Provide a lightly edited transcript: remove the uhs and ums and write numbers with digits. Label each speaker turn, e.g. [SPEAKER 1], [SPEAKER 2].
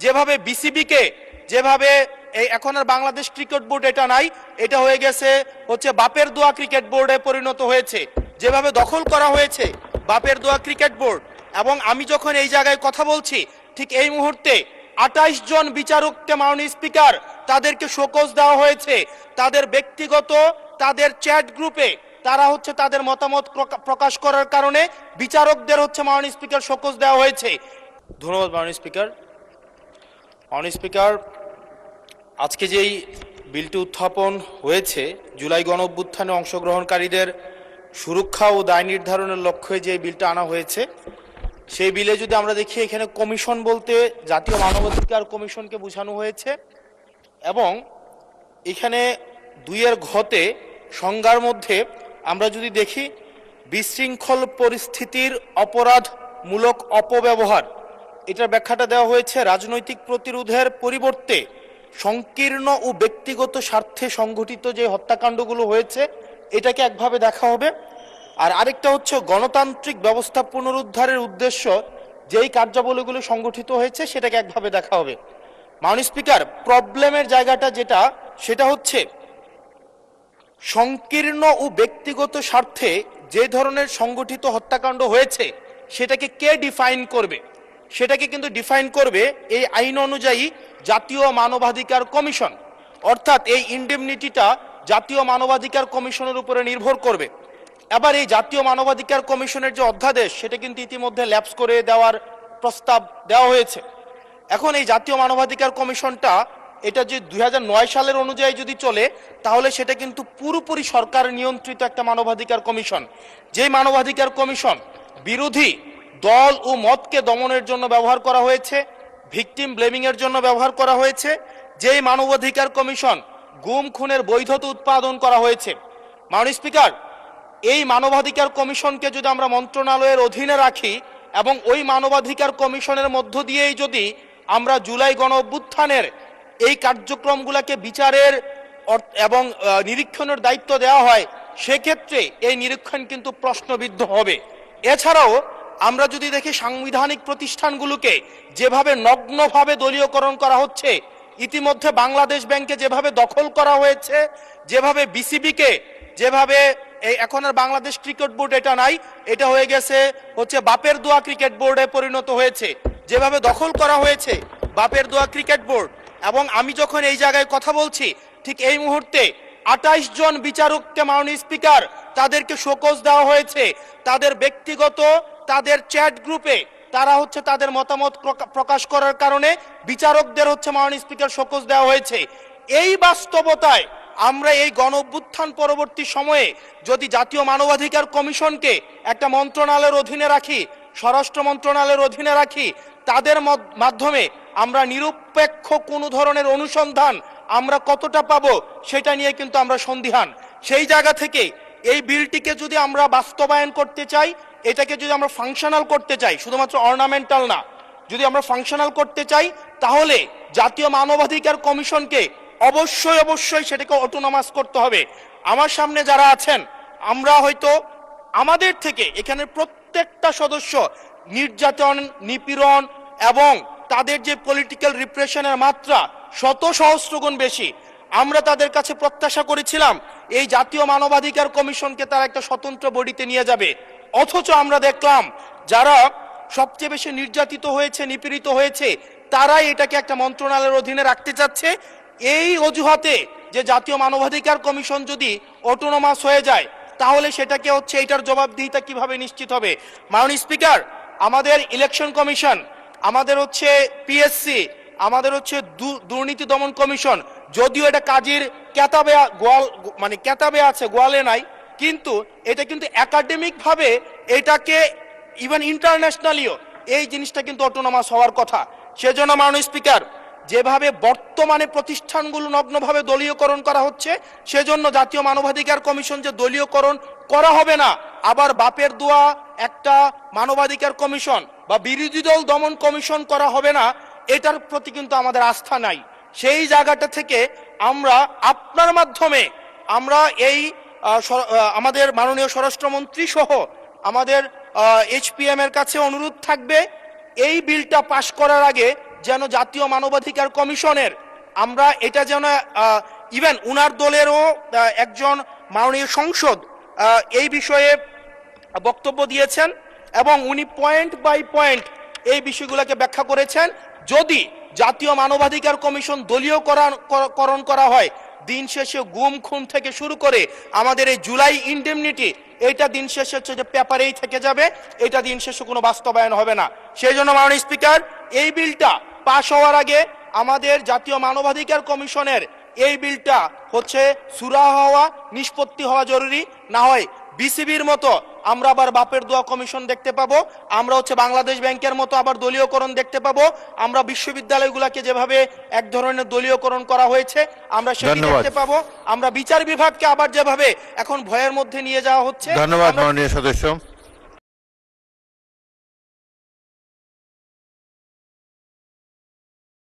[SPEAKER 1] যেভাবে বিসিবিকে যেভাবে এই এখন আর বাংলাদেশ ক্রিকেট বোর্ড এটা নাই, এটা হয়ে গেছে হচ্ছে বাপের দোয়া ক্রিকেট বোর্ডে পরিণত হয়েছে, যেভাবে দখল করা হয়েছে বাপের দোয়া ক্রিকেট বোর্ড। এবং আমি যখন এই জায়গায় কথা বলছি ঠিক এই মুহূর্তে 28 জন বিচারককে মাননীয় স্পিকার তাদেরকে শোকজ দেওয়া হয়েছে, তাদের ব্যক্তিগত তাদের চ্যাট গ্রুপে তারা হচ্ছে তাদের মতামত প্রকাশ করার কারণে বিচারকদের হচ্ছে মাননীয় স্পিকার শোকজ দেওয়া হয়েছে। ধন্যবাদ মাননীয় স্পিকার। মাননীয় স্পিকার, আজকে যেই বিলটি উত্থাপন হয়েছে জুলাই গণঅভ্যুত্থানে অংশগ্রহণকারীদের সুরক্ষা ও দায় নির্ধারণের লক্ষ্যে যে বিলটা আনা হয়েছে, সেই বিলে যদি আমরা দেখি এখানে কমিশন বলতে জাতীয় মানবাধিকার কমিশনকে বোঝানো হয়েছে এবং এখানে 2 ঘতে সংজ্ঞার মধ্যে আমরা যদি দেখি বিশৃঙ্খল পরিস্থিতির অপরাধমূলক অপব্যবহার, এটার ব্যাখ্যাটা দেওয়া হয়েছে রাজনৈতিক প্রতিরোধের পরিবর্তে সংকীর্ণ ও ব্যক্তিগত স্বার্থে সংঘটিত যে হত্যাকাণ্ডগুলো হয়েছে এটাকে একভাবে দেখা হবে। আর আরেকটা হচ্ছে গণতান্ত্রিক ব্যবস্থা পুনরুদ্ধারের উদ্দেশ্য যেই কার্যাবলীগুলো সংগঠিত হয়েছে সেটাকে একভাবে দেখা হবে। মাননীয় স্পিকার, প্রবলেমের জায়গাটা যেটা সেটা হচ্ছে সংকীর্ণ ও ব্যক্তিগত স্বার্থে যে ধরনের সংগঠিত হত্যাকাণ্ড হয়েছে সেটাকে কে ডিফাইন করবে, সেটাকে কিন্তু ডিফাইন করবে এই আইন অনুযায়ী জাতীয় মানবাধিকার কমিশন। অর্থাৎ এই ইনডেমনিটিটা জাতীয় মানবাধিকার কমিশনের উপরে নির্ভর করবে। এবার এই জাতীয় মানবাধিকার কমিশনের যে অধ্যাদেশ সেটা কিন্তু ইতিমধ্যে ল্যাপস করে দেওয়ার প্রস্তাব দেওয়া হয়েছে। এখন এই জাতীয় মানবাধিকার কমিশনটা এটা যে 2009 সালের অনুযায়ী যদি চলে তাহলে সেটা কিন্তু পুরোপুরি সরকার নিয়ন্ত্রিত একটা মানবাধিকার কমিশন। যেই মানবাধিকার কমিশন বিরোধী দল ও মতকে দমনের জন্য ব্যবহার করা হয়েছে, ভিকটিম ব্লেমিং এর জন্য ব্যবহার করা হয়েছে, যেই মানবাধিকার কমিশন গুম খুনের বৈধতা উৎপাদন করা হয়েছে। মাননীয় স্পিকার, এই মানবাধিকার কমিশনকে যদি আমরা মন্ত্রণালয়ের অধীনে রাখি এবং ওই মানবাধিকার কমিশনের মধ্য দিয়েই যদি আমরা জুলাই গণ অভ্যুত্থানের এই কার্যক্রমগুলোকে বিচারের এবং নিরীক্ষণের দায়িত্ব দেওয়া হয়, সেক্ষেত্রে এই নিরীক্ষণ কিন্তু প্রশ্নবিদ্ধ হবে। এছাড়াও আমরা যদি দেখি সাংবিধানিক প্রতিষ্ঠানগুলোকে যেভাবে নগ্নভাবে দলীয়করণ করা হচ্ছে, ইতিমধ্যে বাংলাদেশ ব্যাংকে যেভাবে দখল করা হয়েছে, যেভাবে বিসিবিকে যেভাবে এখন আর বাংলাদেশ ক্রিকেট বোর্ড এটা নাই, এটা হয়ে গেছে হচ্ছে বাপের দোয়া ক্রিকেট বোর্ডে পরিণত হয়েছে, যেভাবে দখল করা হয়েছে বাপের দোয়া ক্রিকেট বোর্ড। এবং আমি যখন এই জায়গায় কথা বলছি ঠিক এই মুহূর্তে 28 জন বিচারককে মাননীয় স্পিকার তাদেরকে শোকজ দেওয়া হয়েছে, তাদের ব্যক্তিগত তাদের চ্যাট গ্রুপে তারা হচ্ছে তাদের মতামত প্রকাশ করার কারণে বিচারকদের হচ্ছে মাননীয় স্পিকার শোকজ দেওয়া হয়েছে। এই বাস্তবতায় আমরা এই গণ অভ্যুত্থান পরবর্তী সময়ে যদি জাতীয় মানবাধিকার কমিশনকে একটা মন্ত্রণালয়ের অধীনে রাখি, স্বরাষ্ট্র মন্ত্রণালয়ের অধীনে রাখি, তাদের মাধ্যমে আমরা নিরপেক্ষ কোনো ধরনের অনুসন্ধান আমরা কতটা পাবো সেটা নিয়ে কিন্তু আমরা সন্দিহান। সেই জায়গা থেকে এই বিলটিকে যদি আমরা বাস্তবায়ন করতে চাই, এটাকে যদি আমরা ফাংশনাল করতে চাই, শুধুমাত্র অর্নামেন্টাল না, যদি আমরা ফাংশনাল করতে চাই তাহলে জাতীয় মানবাধিকার কমিশনকে অবশ্যই সেটাকে অটোনমাস করতে হবে। আমার সামনে যারা আছেন আমরা হয়তো আমাদের থেকে এখানে প্রত্যেকটা সদস্য নির্যাতন, নিপীড়ন এবং তাদের যে পলিটিক্যাল রিপ্রেশনের মাত্রা শত সহস্র গুণ বেশি। আমরা তাদের কাছে প্রত্যাশা করেছিলাম এই জাতীয় মানবাধিকার কমিশনকে তারা একটা স্বতন্ত্র বডিতে নিয়ে যাবে, অথচ আমরা দেখলাম যারা সবচেয়ে বেশি নির্যাতিত হয়েছে, নিপীড়িত হয়েছে, তারাই এটাকে একটা মন্ত্রণালয়ের অধীনে রাখতে চাচ্ছে। এই অজুহাতে যে জাতীয় মানবাধিকার কমিশন যদি অটোনমাস হয়ে যায় তাহলে সেটাকে হচ্ছে এটার জবাবদিহিতা কিভাবে নিশ্চিত হবে। মাননীয় স্পিকার, আমাদের ইলেকশন কমিশন, আমাদের হচ্ছে পিএসসি, আমাদের হচ্ছে দুর্নীতি দমন কমিশন, যদিও এটা কাজের কেতাবে কেতাবে আছে, গোয়ালে নাই, কিন্তু এটা কিন্তু একাডেমিক ভাবে এটাকে ইভেন ইন্টারন্যাশনালিও এই জিনিসটা কিন্তু অটোনমাস হওয়ার কথা। সেজন্য মাননীয় স্পিকার, যেভাবে বর্তমানে প্রতিষ্ঠানগুলো নগ্নভাবে দলীয়করণ করা হচ্ছে, সেজন্য জাতীয় মানবাধিকার কমিশন যে দলীয়করণ করা হবে না, আবার বাপের দোয়া একটা মানবাধিকার কমিশন বা বিরোধী দল দমন কমিশন করা হবে না, এটার প্রতি কিন্তু আমাদের আস্থা নাই। সেই জায়গাটা থেকে আমরা আপনার মাধ্যমে আমরা এই আমাদের মাননীয় স্বরাষ্ট্রমন্ত্রী সহ আমাদের এইচপিএম এর কাছে অনুরোধ থাকবে এই বিলটা পাশ করার আগে যেন জাতীয় মানবাধিকার কমিশনের আমরা এটা যেন ইভেন উনার দলেরও একজন মাননীয় সংসদ এই বিষয়ে বক্তব্য দিয়েছেন এবং উনি পয়েন্ট বাই পয়েন্ট এই বিষয়গুলোকে ব্যাখ্যা করেছেন। যদি জাতীয় মানবাধিকার কমিশন দলীয়করণ করা হয়, দিন শেষে গুম খুন থেকে শুরু করে আমাদের এই জুলাই ইনডেমনিটি, এটা দিন শেষে হচ্ছে যে পেপারেই থেকে যাবে, এটা দিন শেষে কোনো বাস্তবায়ন হবে না। সেই জন্য মাননীয় স্পিকার, এই বিলটা পাশ হওয়ার আগে আমাদের জাতীয় মানবাধিকার কমিশনের এই বিলটা হচ্ছে সুরাহা হওয়া, নিষ্পত্তি হওয়া জরুরি। না হয় বিসিবির মতো আমরা আবার বাপের দোয়া কমিশন দেখতে পাবো, আমরা হচ্ছে বাংলাদেশ ব্যাংকের মতো আবার দলীয়করণ দেখতে পাবো, আমরা বিশ্ববিদ্যালয়গুলোকে যেভাবে এক ধরনের দলীয়করণ করা হয়েছে আমরা সেটি দেখতে পাবো, আমরা বিচার বিভাগকে আবার যেভাবে এখন ভয়ের মধ্যে নিয়ে যাওয়া হচ্ছে।
[SPEAKER 2] ধন্যবাদ মাননীয় সদস্য।